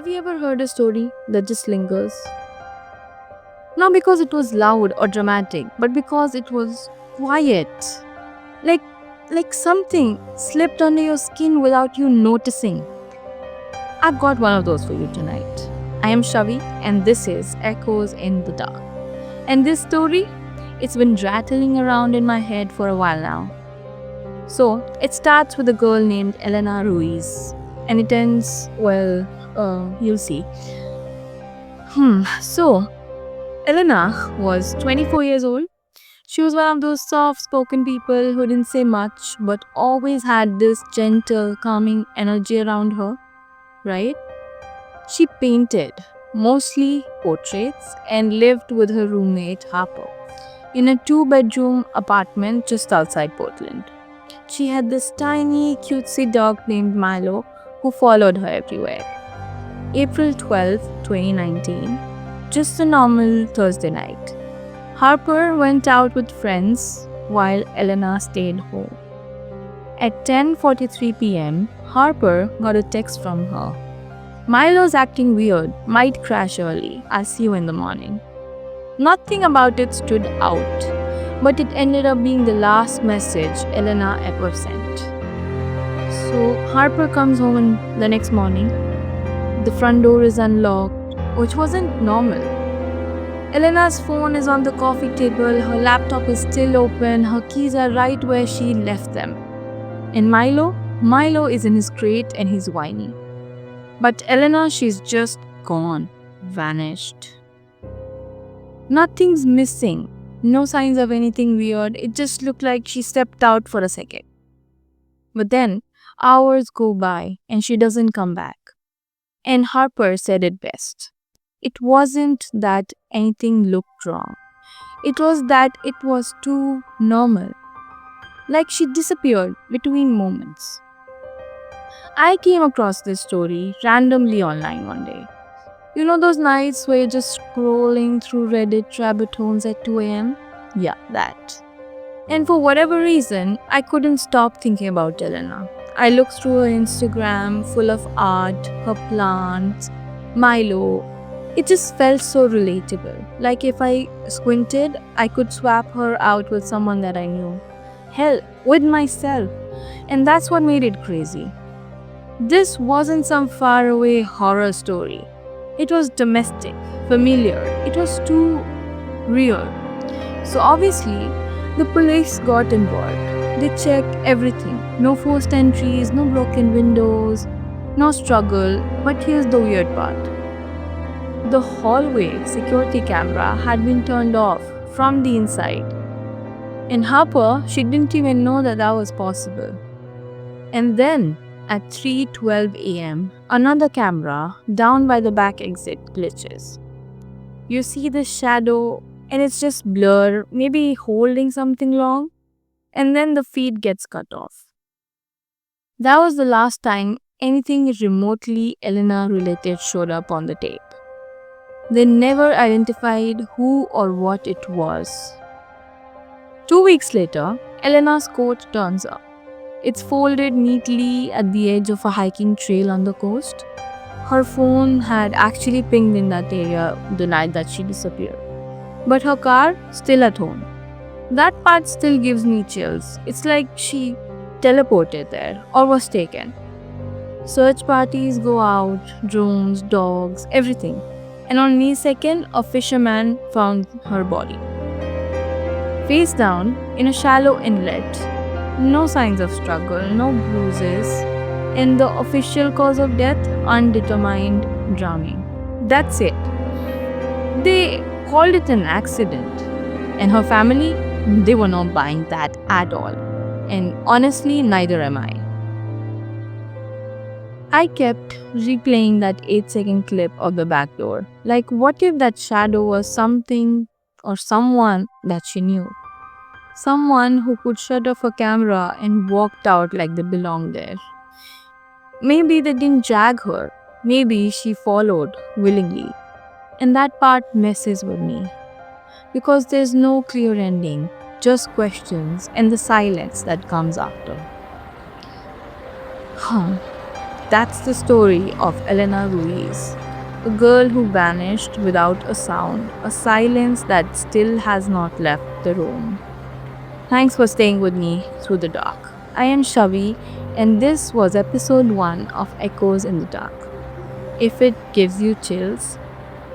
Have you ever heard a story that just lingers? Not because it was loud or dramatic, but because it was quiet. Like like something slipped under your skin without you noticing. I've got one of those for you tonight. I am Shavi and this is Echoes in the Dark. And this story, it's been rattling around in my head for a while now. So, it starts with a girl named Elena Ruiz and it ends, well, you'll see. So Elena was 24 years old. She was one of those soft spoken people who didn't say much but always had this gentle, calming energy around her, right? She painted mostly portraits and lived with her roommate Harper in a 2-bedroom apartment just outside Portland. She had this tiny, cutesy dog named Milo who followed her everywhere. April 12, 2019, just a normal Thursday night. Harper went out with friends while Elena stayed home. At 10:43 p.m., Harper got a text from her. Milo's acting weird, might crash early. I'll see you in the morning. Nothing about it stood out, but it ended up being the last message Elena ever sent. So Harper comes home the next morning. The front door is unlocked, which wasn't normal. Elena's phone is on the coffee table, her laptop is still open, her keys are right where she left them. And Milo is in his crate and he's whiny. But Elena, she's just gone, vanished. Nothing's missing, no signs of anything weird, it just looked like she stepped out for a second. But then, hours go by and she doesn't come back. And Harper said it best. It wasn't that anything looked wrong. It was that it was too normal. Like she disappeared between moments. I came across this story randomly online one day. You know those nights where you're just scrolling through Reddit rabbit holes at 2 a.m.? Yeah, that. And for whatever reason, I couldn't stop thinking about Elena. I looked through her Instagram, full of art, her plants, Milo. It just felt so relatable. Like if I squinted, I could swap her out with someone that I knew. Hell, with myself. And that's what made it crazy. This wasn't some faraway horror story. It was domestic, familiar. It was too real. So obviously, the police got involved. They checked everything. No forced entries, no broken windows, no struggle. But here's the weird part. The hallway security camera had been turned off from the inside. And Harper, she didn't even know that was possible. And then, at 3:12 a.m., another camera down by the back exit glitches. You see the shadow and it's just blur, maybe holding something long, and then the feed gets cut off. That was the last time anything remotely Elena related showed up on the tape. They never identified who or what it was. 2 weeks later, Elena's coat turns up. It's folded neatly at the edge of a hiking trail on the coast. Her phone had actually pinged in that area the night that she disappeared. But her car, still at home. That part still gives me chills. It's like she teleported there or was taken. Search parties go out, drones, dogs, everything. And on May 2nd, a fisherman found her body. Face down in a shallow inlet. No signs of struggle, no bruises. And the official cause of death, undetermined drowning. That's it. They called it an accident. And her family, they were not buying that at all. And honestly, neither am I. I kept replaying that 8-second clip of the back door. Like, what if that shadow was something or someone that she knew? Someone who could shut off a camera and walked out like they belonged there. Maybe they didn't drag her. Maybe she followed willingly. And that part messes with me. Because there's no clear ending, just questions and the silence that comes after. That's the story of Elena Ruiz, a girl who vanished without a sound, a silence that still has not left the room. Thanks for staying with me through the dark. I am Shavi, and this was episode 1 of Echoes in the Dark. If it gives you chills,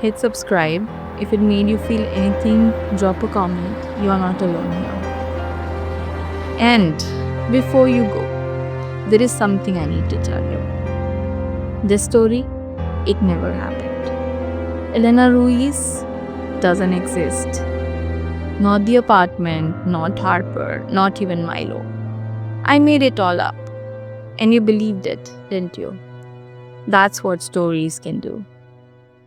hit subscribe. If it made you feel anything, drop a comment. You are not alone here. And before you go, there is something I need to tell you. This story, it never happened. Elena Ruiz doesn't exist. Not the apartment, not Harper, not even Milo. I made it all up. And you believed it, didn't you? That's what stories can do.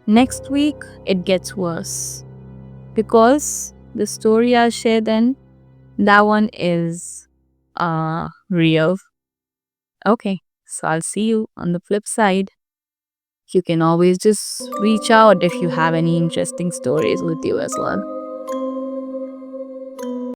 Next week, it gets worse. Because the story I'll share then, that one is real. Okay, so I'll see you on the flip side. You can always just reach out if you have any interesting stories with you as well.